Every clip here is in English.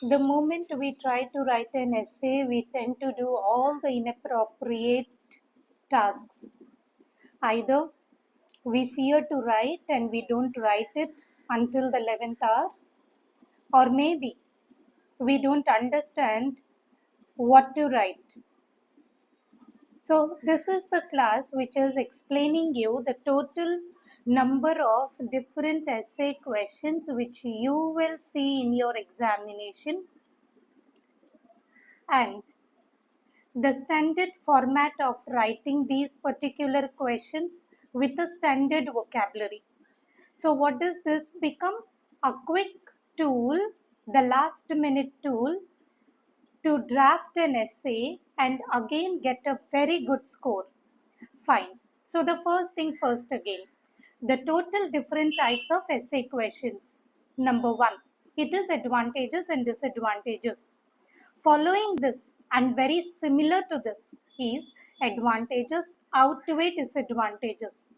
The moment we try to write an essay, we tend to do all the inappropriate tasks. Either we fear to write and we don't write it until the 11th hour, or maybe we don't understand what to write. So this is the class which is explaining you the total number of different essay questions which you will see in your examination, and the standard format of writing these particular questions with a standard vocabulary. So what does this become? A quick tool, the last minute tool to draft an essay and again get a very good score. Fine. So the first thing first again, the total different types of essay questions. Number one, it is advantages and disadvantages. Following this and very similar to this is advantages outweigh disadvantages.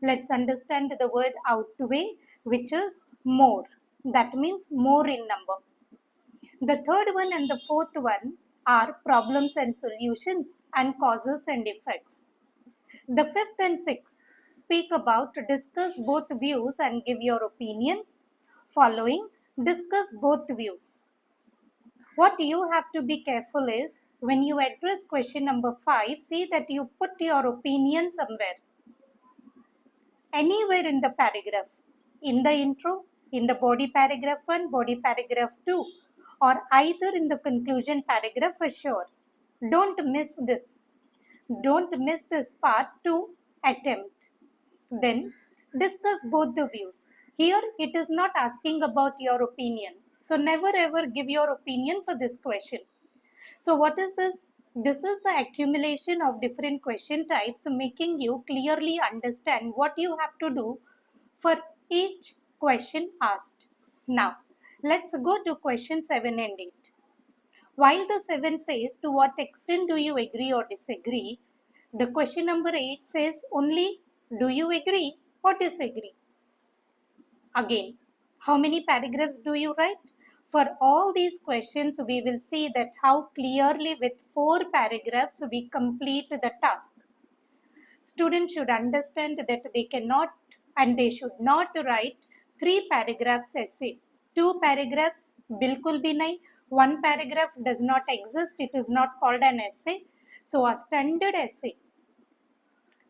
Let's understand the word outweigh, which is more. That means more in number. The third one and the fourth one are problems and solutions and causes and effects. The fifth and sixth speak about discuss both views and give your opinion. Following, discuss both views. What you have to be careful is when you address question number 5, see that you put your opinion somewhere, anywhere in the paragraph, in the intro, in the body paragraph 1, body paragraph 2, or either in the conclusion paragraph for sure. Don't miss this. Don't miss this part to attempt. Then discuss both the views. Here it is not asking about your opinion. So never ever give your opinion for this question. So what is this? This is the accumulation of different question types making you clearly understand what you have to do for each question asked. Now let's go to question 7 and 8. While the 7 says to what extent do you agree or disagree, the question number 8 says only do you agree or disagree. Again, how many paragraphs do you write? For all these questions, we will see that how clearly with 4 paragraphs we complete the task. Students should understand that they cannot and they should not write 3 paragraphs essay. 2 paragraphs bilkul bhi nahi. 1 paragraph does not exist. It is not called an essay. So a standard essay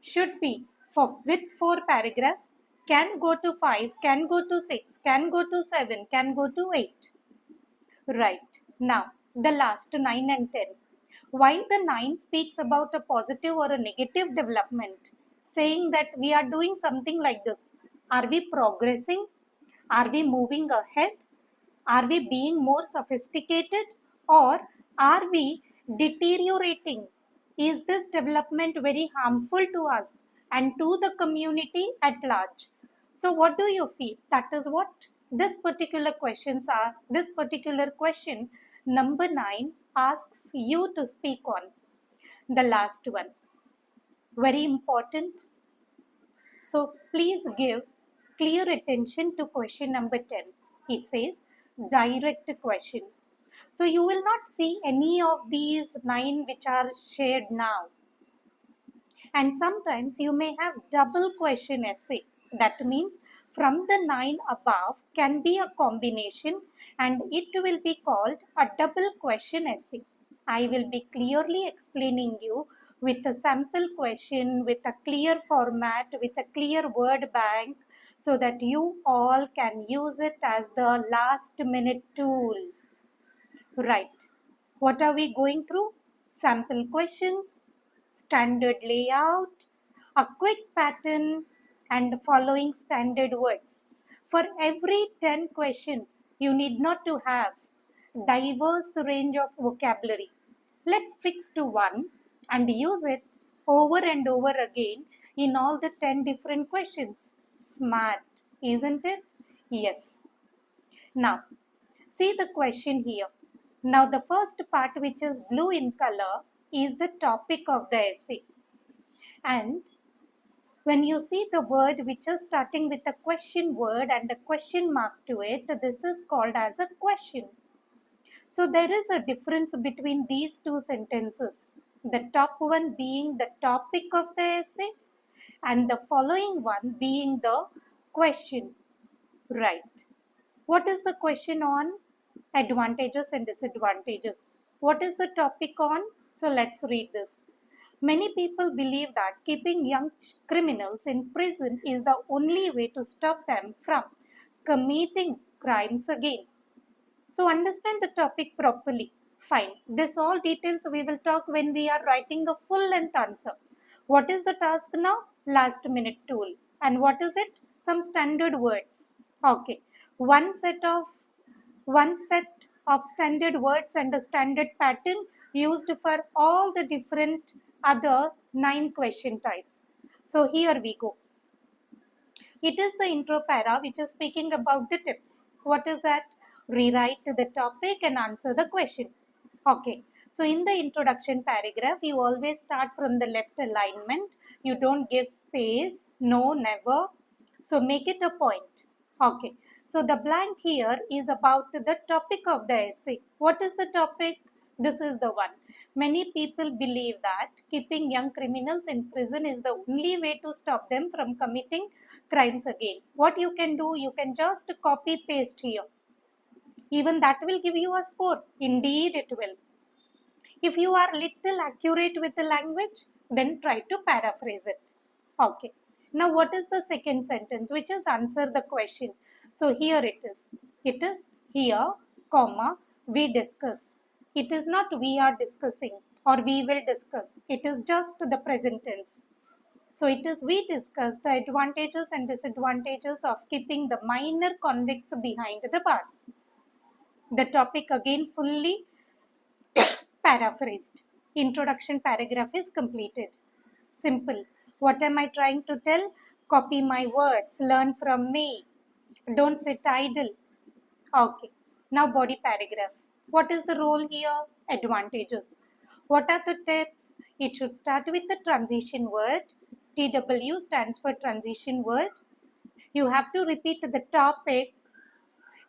should be for with 4 paragraphs, can go to 5, can go to 6, can go to 7, can go to 8. Right. Now, the last 9 and 10. While the 9 speaks about a positive or a negative development, saying that we are doing something like this. Are we progressing? Are we moving ahead? Are we being more sophisticated? Or are we deteriorating? Is this development very harmful to us and to the community at large? So what do you feel? That is what this particular questions are. This particular question number 9 asks you to speak on. The last one, very important. So please give clear attention to question number 10. It says direct question. So you will not see any of these 9 which are shared now. And sometimes you may have double question essay. That means from the 9 above can be a combination and it will be called a double question essay. I will be clearly explaining you with a sample question, with a clear format, with a clear word bank, so that you all can use it as the last minute tool. Right. What are we going through? Sample questions, standard layout, a quick pattern, and following standard words. For every 10 questions, you need not to have diverse range of vocabulary. Let's fix to one and use it over and over again in all the 10 different questions. Smart, isn't it? Yes. Now, see the question here. Now, the first part, which is blue in color, is the topic of the essay. And when you see the word which is starting with a question word and a question mark to it, this is called as a question. So there is a difference between these two sentences. The top one being the topic of the essay and the following one being the question. Right. What is the question on? Advantages and disadvantages. What is the topic on? So let's read this. Many people believe that keeping young criminals in prison is the only way to stop them from committing crimes again. So understand the topic properly. Fine. This all details we will talk when we are writing a full length answer. What is the task now? Last minute tool. And what is it? Some standard words. Okay. One set of standard words and a standard pattern used for all the different other 9 question types. So here we go. It is the intro para which is speaking about the tips. What is that? Rewrite the topic and answer the question. Okay. So in the introduction paragraph, you always start from the left alignment. You don't give space. No, never. So make it a point. Okay. So the blank here is about the topic of the essay. What is the topic? This is the one. Many people believe that keeping young criminals in prison is the only way to stop them from committing crimes again. What you can do, you can just copy paste here. Even that will give you a score. Indeed, it will. If you are little accurate with the language, then try to paraphrase it. Okay. Now, what is the second sentence, which is answer the question? So, here it is. It is here, comma, we discuss. It is not we are discussing or we will discuss. It is just the present tense. So, it is we discuss the advantages and disadvantages of keeping the minor convicts behind the bars. The topic again fully paraphrased. Introduction paragraph is completed. Simple. What am I trying to tell? Copy my words. Learn from me. Don't sit idle. Okay. Now body paragraph. What is the role here? Advantages. What are the tips? It should start with the transition word. TW stands for transition word. You have to repeat the topic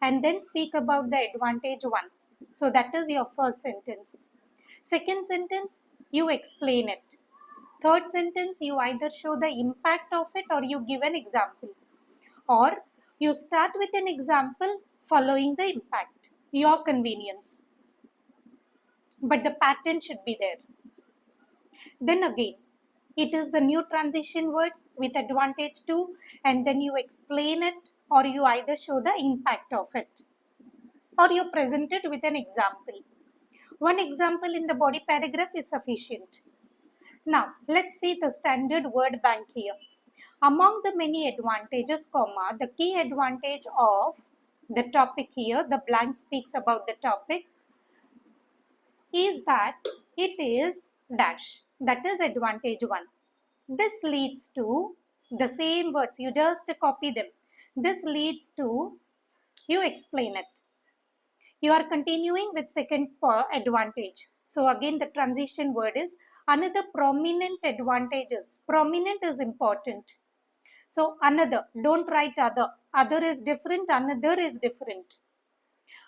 and then speak about the advantage one. So that is your first sentence. Second sentence, you explain it. Third sentence, you either show the impact of it or you give an example. Or you start with an example following the impact. Your convenience. But the pattern should be there. Then again, it is the new transition word with advantage to, and then you explain it or you either show the impact of it or you present it with an example. One example in the body paragraph is sufficient. Now, let's see the standard word bank here. Among the many advantages, comma, the key advantage of the topic here, the blank speaks about the topic, is that it is dash. That is advantage 1. This leads to the same words. You just copy them. This leads to, you explain it. You are continuing with second advantage. So again the transition word is another prominent advantages. Prominent is important. So another, don't write other. Other is different, another is different.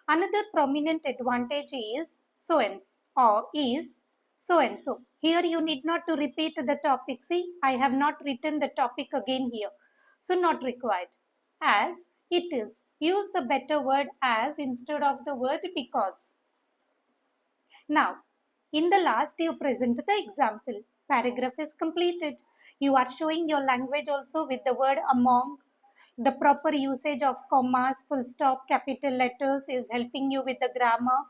Another prominent advantage is so and or is so and so. Here you need not to repeat the topic. See, I have not written the topic again here. So not required. As it is. Use the better word as instead of the word because. Now, in the last you present the example. Paragraph is completed. You are showing your language also with the word among. The proper usage of commas, full stop, capital letters is helping you with the grammar.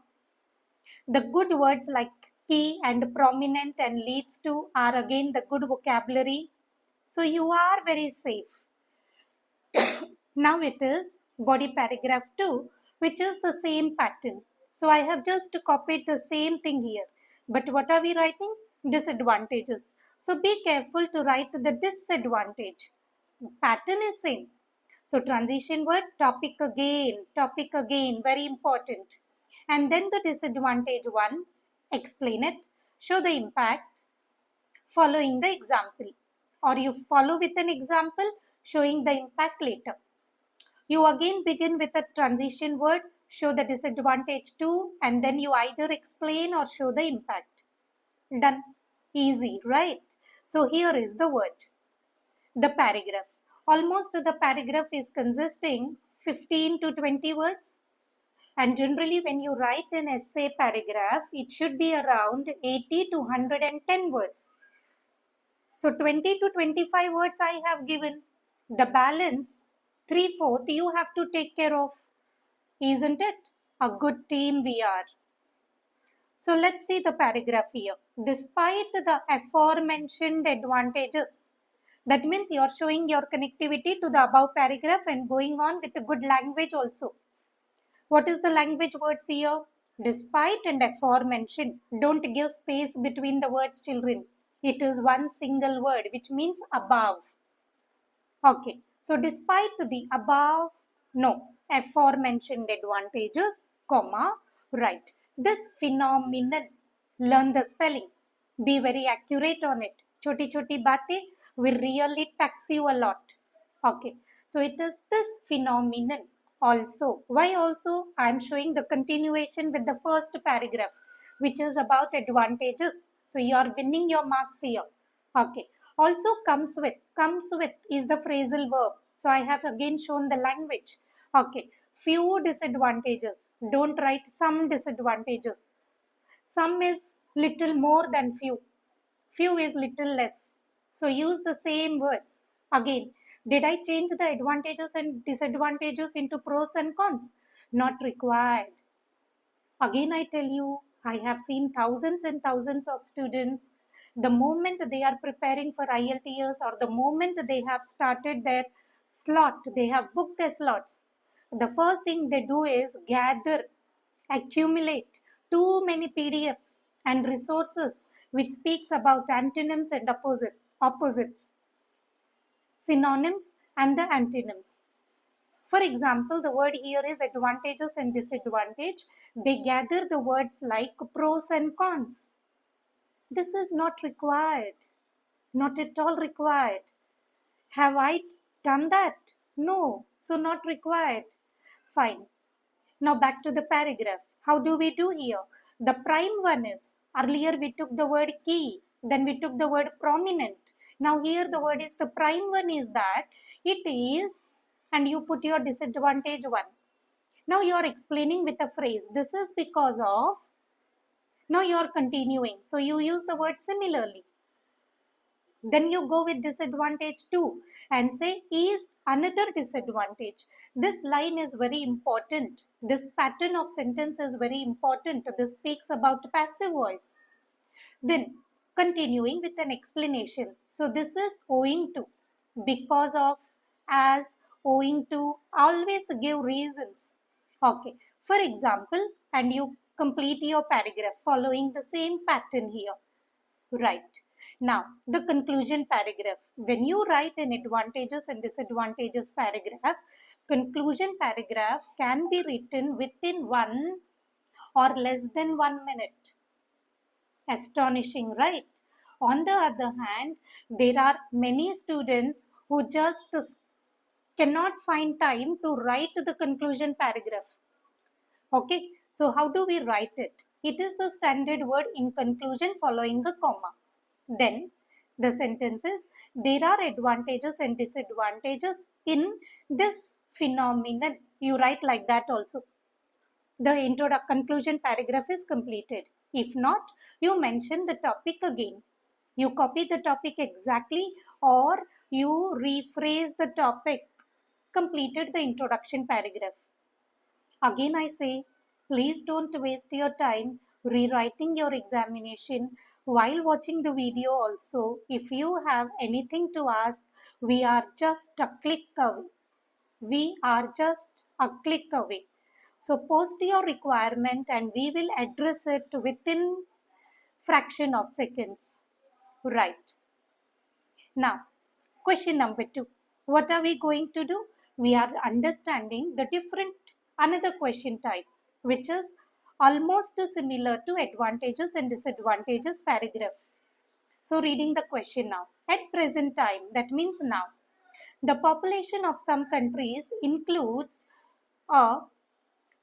The good words like key and prominent and leads to are again the good vocabulary. So you are very safe. Now it is body paragraph 2, which is the same pattern. So I have just copied the same thing here. But what are we writing? Disadvantages. So be careful to write the disadvantage. Pattern is same. So transition word, topic again, very important. And then the disadvantage 1, explain it, show the impact, following the example. Or you follow with an example, showing the impact later. You again begin with a transition word, show the disadvantage 2, and then you either explain or show the impact. Done. Easy, right? So here is the word, the paragraph. Almost the paragraph is consisting 15 to 20 words. And generally when you write an essay paragraph, it should be around 80 to 110 words. So 20 to 25 words I have given. The balance, 3/4, you have to take care of. Isn't it? A good team we are. So let's see the paragraph here. Despite the aforementioned advantages, that means you are showing your connectivity to the above paragraph and going on with a good language also. What is the language words here? Despite and aforementioned. Don't give space between the words, children. It is one single word, which means above. Okay, so despite the above, no, aforementioned advantages, comma, right. This phenomenon, learn the spelling. Be very accurate on it. Choti choti batein will really tax you a lot. Okay, so it is this phenomenon also. Why also? I am showing the continuation with the first paragraph, which is about advantages. So you are winning your marks here. Okay. Also comes with is the phrasal verb. So I have again shown the language. Okay. Few disadvantages. Don't write some disadvantages. Some is little more than few. Few is little less. So use the same words. Again, did I change the advantages and disadvantages into pros and cons? Not required. Again, I tell you, I have seen thousands and thousands of students. The moment they are preparing for IELTS or the moment they have started their slot, they have booked their slots. The first thing they do is gather, accumulate too many PDFs and resources which speaks about antonyms and opposites, synonyms and the antonyms. For example, the word here is advantages and disadvantage. They gather the words like pros and cons. This is not required, not at all required. Have I done that? No, so not required. Fine. Now back to the paragraph. How do we do here? The prime one is, earlier we took the word key, then we took the word prominent. Now here the word is, the prime one is that it is, and you put your disadvantage one. Now you are explaining with a phrase. This is because of, now you are continuing. So you use the word similarly. Then you go with disadvantage 2 and say is another disadvantage. This line is very important. This pattern of sentence is very important. This speaks about passive voice. Then continuing with an explanation. So this is owing to, because of, as, owing to, always give reasons. Okay. For example, and you complete your paragraph following the same pattern here. Right. Now, the conclusion paragraph. When you write an advantages and disadvantages paragraph, conclusion paragraph can be written within 1 or less than 1 minute. Astonishing, right? On the other hand, there are many students who just cannot find time to write the conclusion paragraph. Okay, so how do we write it? It is the standard word in conclusion following a comma. Then the sentence is, there are advantages and disadvantages in this phenomenon. You write like that also. The conclusion paragraph is completed. If not, you mention the topic again. You copy the topic exactly or you rephrase the topic. Completed the introduction paragraph. Again I say, please don't waste your time rewriting your examination while watching the video also. If you have anything to ask, we are just a click away. We are just a click away. So post your requirement and we will address it within fraction of seconds. Right. Now, question number 2. What are we going to do? We are understanding the different another question type, which is almost similar to advantages and disadvantages paragraph. So reading the question now. At present time, that means now, the population of some countries includes a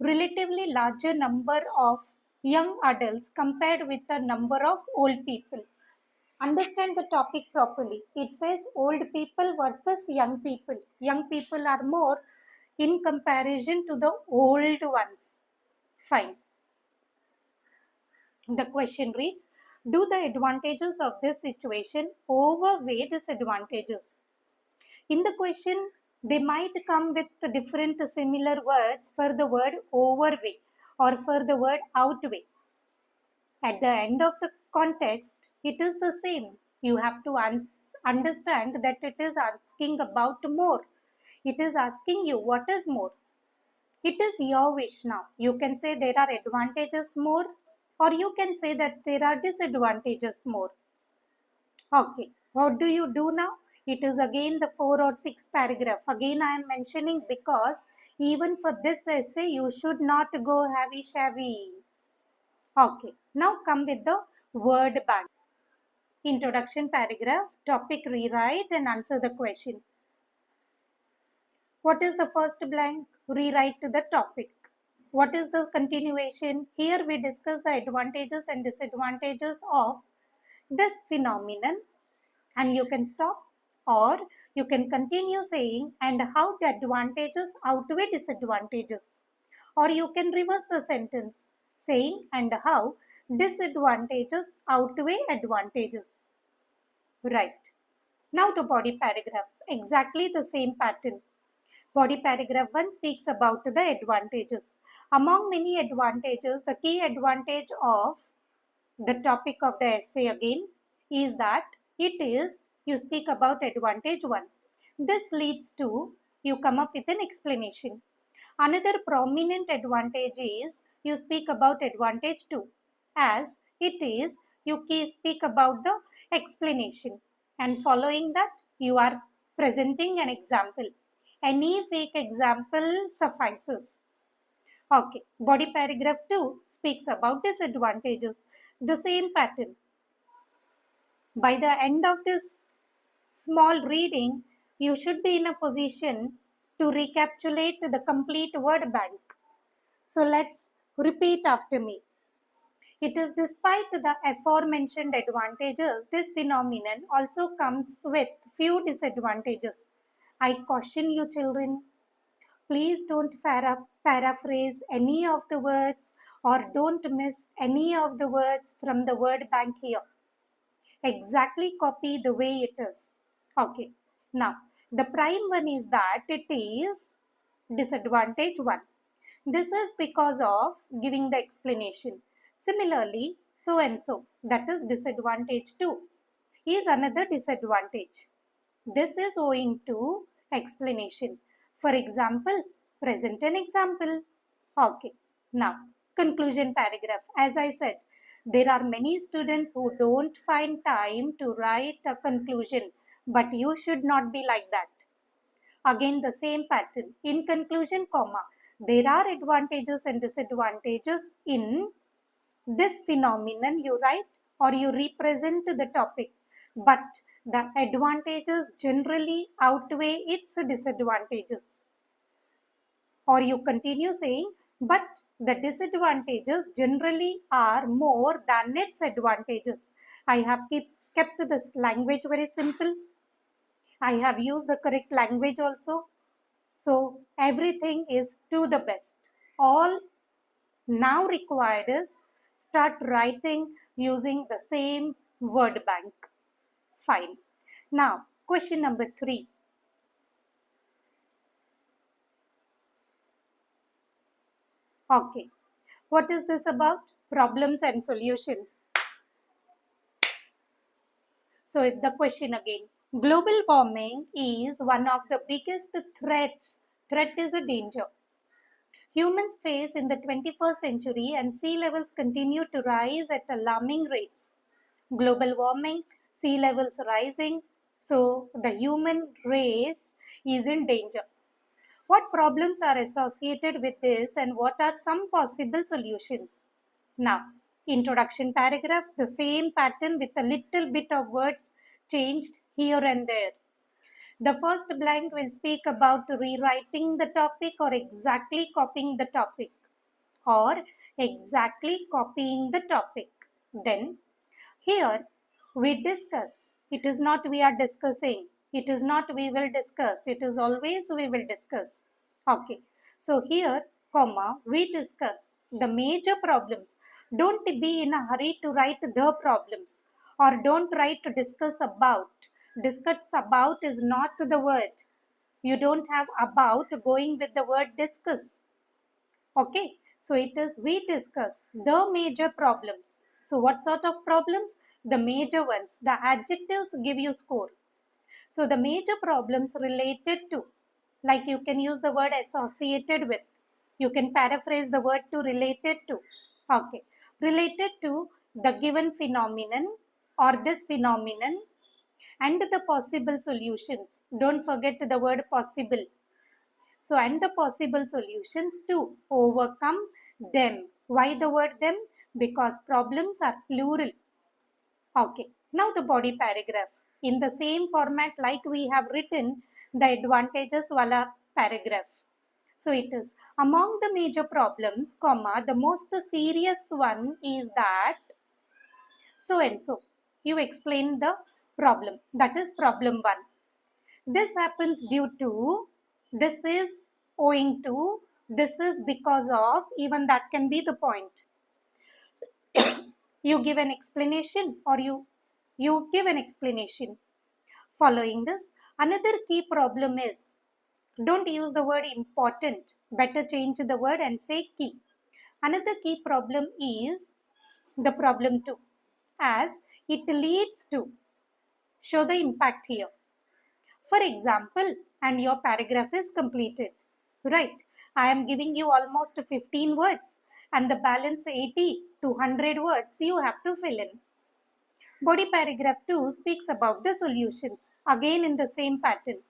relatively larger number of young adults compared with the number of old people. Understand the topic properly. It says old people versus young people. Young people are more in comparison to the old ones. Fine. The question reads, do the advantages of this situation outweigh disadvantages? In the question, they might come with different similar words for the word overweigh or for the word outweigh. At the end of the context, it is the same. You have to understand that it is asking about more. It is asking you what is more. It is your wish now. You can say there are advantages more, or you can say that there are disadvantages more. Okay, what do you do now? It is again the 4 or 6 paragraph. Again I am mentioning because even for this essay you should not go heavy shabby. Okay, now come with the word bank. Introduction paragraph, topic rewrite and answer the question. What is the first blank? Rewrite the topic. What is the continuation? Here we discuss the advantages and disadvantages of this phenomenon, and you can stop or you can continue saying and how the advantages outweigh disadvantages, or you can reverse the sentence saying and how disadvantages outweigh advantages. Right. Now the body paragraphs, exactly the same pattern. Body paragraph 1 speaks about the advantages. Among many advantages, the key advantage of the topic of the essay again is that it is, you speak about advantage 1. This leads to, you come up with an explanation. Another prominent advantage is, you speak about advantage 2. As it is, you speak about the explanation. And following that, you are presenting an example. Any fake example suffices. Okay, body paragraph 2 speaks about disadvantages. The same pattern. By the end of this small reading, you should be in a position to recapitulate the complete word bank. So let's repeat after me. It is despite the aforementioned advantages, this phenomenon also comes with few disadvantages. I caution you children, please don't paraphrase any of the words or don't miss any of the words from the word bank here. Exactly copy the way it is. Okay. Now, the prime one is that it is disadvantage 1. This is because of giving the explanation. Similarly, so and so, that is disadvantage 2, is another disadvantage. This is owing to explanation. For example, present an example. Okay. Now, conclusion paragraph. As I said, there are many students who don't find time to write a conclusion, but you should not be like that. Again, the same pattern. In conclusion, comma, there are advantages and disadvantages in this phenomenon you write or you represent the topic, but the advantages generally outweigh its disadvantages. Or you continue saying, but the disadvantages generally are more than its advantages. I have kept this language very simple. I have used the correct language also. So everything is to the best. All now required is start writing using the same word bank. Fine. Now, question number 3. Okay. What is this about? Problems and solutions. So, the question again. Global warming is one of the biggest threats. Threat is a danger humans face in the 21st century, and sea levels continue to rise at alarming rates. Global warming, sea levels rising, so the human race is in danger. What problems are associated with this and what are some possible solutions? Now, introduction paragraph, the same pattern with a little bit of words changed here and there. The first blank will speak about rewriting the topic or exactly copying the topic. or exactly copying the topic. Then here we discuss. It is not we are discussing. It is not we will discuss. It is always we will discuss. Okay. So here, comma, we discuss the major problems. Don't be in a hurry to write the problems, or don't write to discuss about. Discuss about is not the word. You don't have about going with the word discuss. Okay, so it is we discuss the major problems. So what sort of problems? The major ones. The adjectives give you score. So the major problems related to, like you can use the word associated with. You can paraphrase the word to related to. Okay, related to the given phenomenon or this phenomenon and the possible solutions. Don't forget the word possible. So, and the possible solutions to overcome them. Why the word them? Because problems are plural. Okay, now the body paragraph. In the same format like we have written the advantages wala paragraph. So it is among the major problems, comma, the most serious one is that so and so. You explain the problem. That is problem one. This happens due to, this is owing to, this is because of, even that can be the point. You give an explanation or you give an explanation. Following this, another key problem is, don't use the word important. Better change the word and say key. Another key problem is the problem 2, as it leads to. Show the impact here. For example, and your paragraph is completed. Right. I am giving you almost 15 words and the balance 80 to 100 words you have to fill in. Body paragraph 2 speaks about the solutions, again in the same pattern.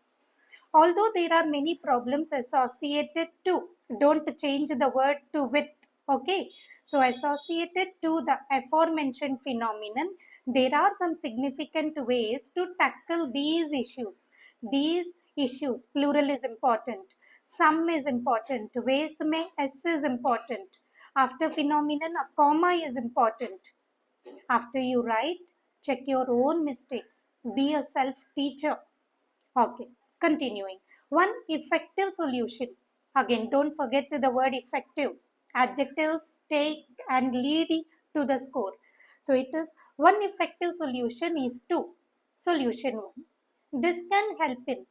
Although there are many problems associated to, don't change the word to with, okay? So associated to the aforementioned phenomenon, there are some significant ways to tackle these issues. These issues, plural is important. Some is important. Ways may, S is important. After phenomenon, a comma is important. After you write, check your own mistakes. Be a self-teacher. Okay, continuing. One effective solution. Again, don't forget the word effective. Adjectives take and lead to the score. So it is one effective solution is to. Solution 1. This can help in.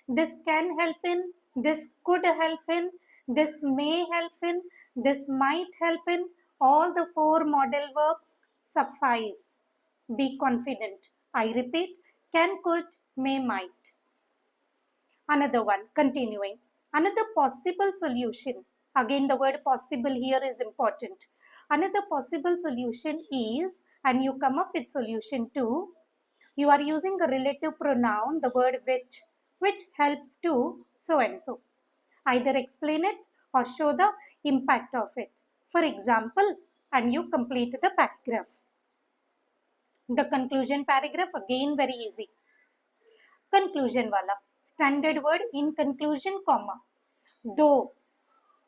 This can help in. This could help in. This may help in. This might help in. All the 4 model verbs suffice. Be confident. I repeat, can, could, may, might. Another one, continuing. Another possible solution. Again, the word possible here is important. Another possible solution is, and you come up with solution 2, you are using a relative pronoun, the word which helps to so and so. Either explain it or show the impact of it. For example, and you complete the paragraph. The conclusion paragraph, again very easy. Conclusion wala. Standard word in conclusion, comma. Though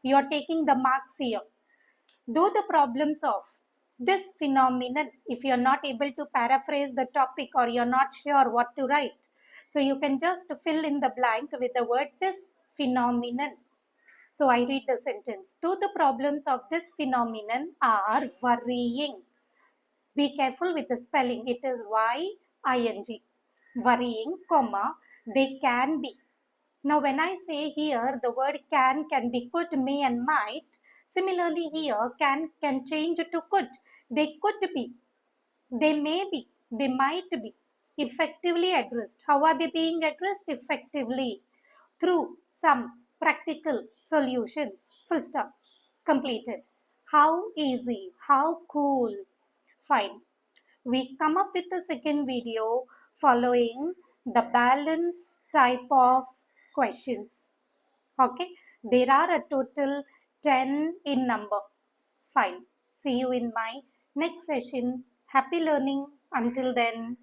you are taking the marks here, though the problems of this phenomenon, if you are not able to paraphrase the topic or you are not sure what to write, so you can just fill in the blank with the word this phenomenon. So I read the sentence. Though the problems of this phenomenon are worrying. Be careful with the spelling. It is Y-I-N-G. Worrying, comma, they can be. Now, when I say here, the word can be could, may, and might. Similarly, here, can change to could. They could be. They may be. They might be. Effectively addressed. How are they being addressed? Effectively. Through some practical solutions. Full stop. Completed. How easy. How cool. Fine. We come up with the second video following the balance type of questions. Okay, there are a total 10 in number. Fine. See you in my next session. Happy learning. Until then.